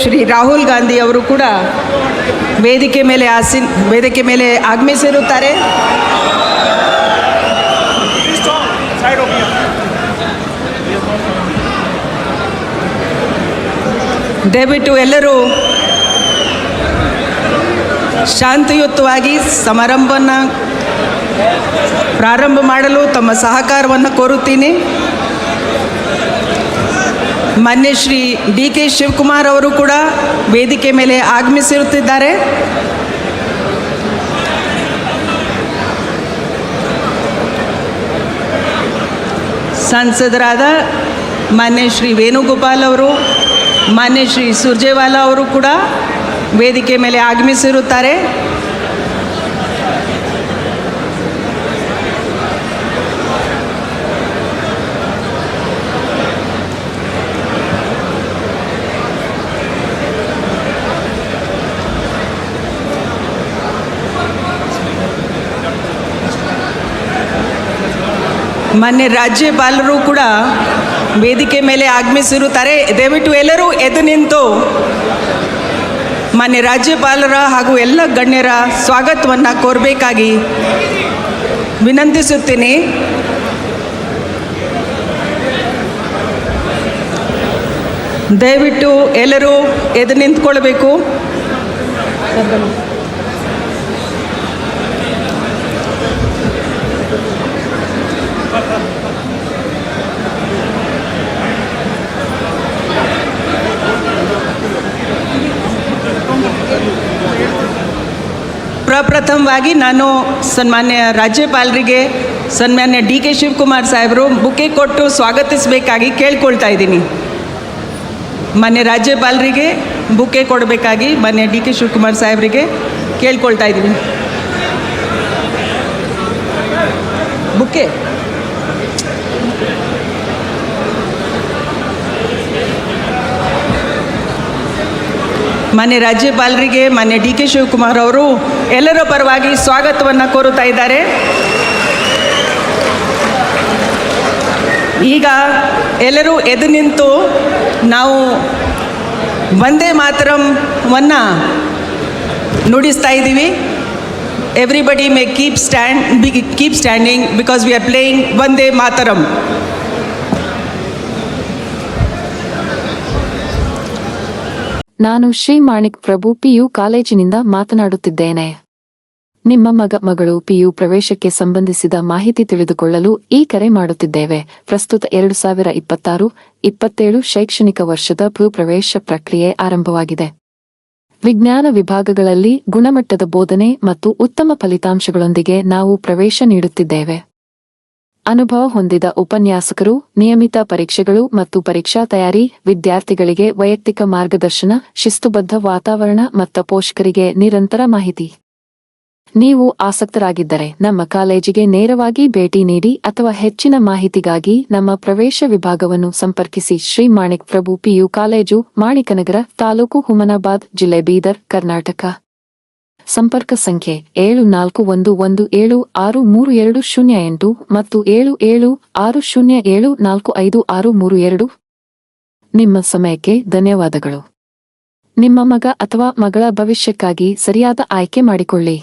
ಶ್ರೀ ರಾಹುಲ್ ಗಾಂಧಿ ಅವರು ಕೂಡ ವೇದಿಕೆ ಮೇಲೆ ಆಗಮಿಸಿರುತ್ತಾರೆ. ದಯವಿಟ್ಟು ಎಲ್ಲರೂ ಶಾಂತಿಯುತವಾಗಿ ಸಮಾರಂಭವನ್ನು ಪ್ರಾರಂಭ ಮಾಡಲು ತಮ್ಮ ಸಹಕಾರವನ್ನು ಕೋರುತ್ತೀನಿ. ಮಾನ್ಯ ಶ್ರೀ ಡಿ ಕೆ ಶಿವಕುಮಾರ್ ಅವರು ಕೂಡ ವೇದಿಕೆ ಮೇಲೆ ಆಗಮಿಸಿರುತ್ತಿದ್ದಾರೆ. ಸಂಸದರಾದ ಮಾನ್ಯ ಶ್ರೀ ವೇಣುಗೋಪಾಲ್ ಅವರು, ಮಾನ್ಯ ಶ್ರೀ ಸುರ್ಜೇವಾಲಾ ಅವರು ಕೂಡ ವೇದಿಕೆ ಮೇಲೆ ಆಗಮಿಸಿರುತ್ತಾರೆ. ಮಾನ್ಯ ರಾಜ್ಯಪಾಲರು ಕೂಡ ವೇದಿಕೆ ಮೇಲೆ ಆಗಮಿಸಿರುತ್ತಾರೆ. ದಯವಿಟ್ಟು ಎಲ್ಲರೂ ಎದ್ದು ನಿಂತು ಮಾನ್ಯ ರಾಜ್ಯಪಾಲರ ಹಾಗೂ ಎಲ್ಲ ಗಣ್ಯರ ಸ್ವಾಗತವನ್ನು ಕೋರಬೇಕಾಗಿ ವಿನಂತಿಸುತ್ತೇನೆ. ದಯವಿಟ್ಟು ಎಲ್ಲರೂ ಎದ್ದು ನಿಂತ್ಕೊಳ್ಬೇಕು. ಪ್ರಪ್ರಥಮವಾಗಿ ನಾನು ಸನ್ಮಾನ್ಯ ರಾಜ್ಯಪಾಲರಿಗೆ, ಸನ್ಮಾನ್ಯ ಡಿ ಕೆ ಶಿವಕುಮಾರ್ ಸಾಹೇಬರು ಬುಕ್ಕೆ ಕೊಟ್ಟು ಸ್ವಾಗತಿಸಬೇಕಾಗಿ ಕೇಳ್ಕೊಳ್ತಾ ಇದ್ದೀನಿ. ಮಾನ್ಯ ರಾಜ್ಯಪಾಲರಿಗೆ ಬುಕ್ಕೆ ಕೊಡಬೇಕಾಗಿ ಮಾನ್ಯ ಡಿ ಕೆ ಶಿವಕುಮಾರ್ ಸಾಹೇಬರಿಗೆ ಕೇಳ್ಕೊಳ್ತಾ ಇದ್ದೀನಿ. ಬುಕ್ಕೆ ಮಾನ್ಯ ರಾಜ್ಯಪಾಲರಿಗೆ ಮಾನ್ಯ ಡಿ ಕೆ ಶಿವಕುಮಾರ್ ಅವರು ಎಲ್ಲರ ಪರವಾಗಿ ಸ್ವಾಗತವನ್ನು ಕೋರುತ್ತಾ ಇದ್ದಾರೆ. ಈಗ ಎಲ್ಲರೂ ಎದ್ದು ನಿಂತು ನಾವು ವಂದೇ ಮಾತರಂವನ್ನು ನುಡಿಸ್ತಾ ಇದ್ದೀವಿ. Everybody May keep standing because we are playing Vande Mataram. ನಾನು ಶ್ರೀ ಮಾಣಿಕ್ ಪ್ರಭು PU ಕಾಲೇಜಿನಿಂದ ಮಾತನಾಡುತ್ತಿದ್ದೇನೆ. ನಿಮ್ಮ ಮಗಳು PU ಪ್ರವೇಶಕ್ಕೆ ಸಂಬಂಧಿಸಿದ ಮಾಹಿತಿ ತಿಳಿದುಕೊಳ್ಳಲು ಈ ಕರೆ ಮಾಡುತ್ತಿದ್ದೇವೆ. ಪ್ರಸ್ತುತ 2026-27 ಶೈಕ್ಷಣಿಕ ವರ್ಷದ ಪ್ರವೇಶ ಪ್ರಕ್ರಿಯೆ ಆರಂಭವಾಗಿದೆ. ವಿಜ್ಞಾನ ವಿಭಾಗಗಳಲ್ಲಿ ಗುಣಮಟ್ಟದ ಬೋಧನೆ ಮತ್ತು ಉತ್ತಮ ಫಲಿತಾಂಶಗಳೊಂದಿಗೆ ನಾವು ಪ್ರವೇಶ ನೀಡುತ್ತಿದ್ದೇವೆ. ಅನುಭವ ಹೊಂದಿದ ಉಪನ್ಯಾಸಕರು, ನಿಯಮಿತ ಪರೀಕ್ಷೆಗಳು ಮತ್ತು ಪರೀಕ್ಷಾ ತಯಾರಿ, ವಿದ್ಯಾರ್ಥಿಗಳಿಗೆ ವೈಯಕ್ತಿಕ ಮಾರ್ಗದರ್ಶನ, ಶಿಸ್ತುಬದ್ಧ ವಾತಾವರಣ ಮತ್ತು ಪೋಷಕರಿಗೆ ನಿರಂತರ ಮಾಹಿತಿ. ನೀವು ಆಸಕ್ತರಾಗಿದ್ದರೆ ನಮ್ಮ ಕಾಲೇಜಿಗೆ ನೇರವಾಗಿ ಭೇಟಿ ನೀಡಿ ಅಥವಾ ಹೆಚ್ಚಿನ ಮಾಹಿತಿಗಾಗಿ ನಮ್ಮ ಪ್ರವೇಶ ವಿಭಾಗವನ್ನು ಸಂಪರ್ಕಿಸಿ. ಶ್ರೀ ಮಾಣಿಕ್ ಪ್ರಭು PU ಕಾಲೇಜು, ಮಾಣಿಕನಗರ, ತಾಲೂಕು ಹುಮನಾಬಾದ್, ಜಿಲ್ಲೆ ಬೀದರ್, ಕರ್ನಾಟಕ. ಸಂಪರ್ಕ ಸಂಖ್ಯೆ 7411763208 ಮತ್ತು 7760745632. ನಿಮ್ಮ ಸಮಯಕ್ಕೆ ಧನ್ಯವಾದಗಳು. ನಿಮ್ಮ ಮಗ ಅಥವಾ ಮಗಳ ಭವಿಷ್ಯಕ್ಕಾಗಿ ಸರಿಯಾದ ಆಯ್ಕೆ ಮಾಡಿಕೊಳ್ಳಿ.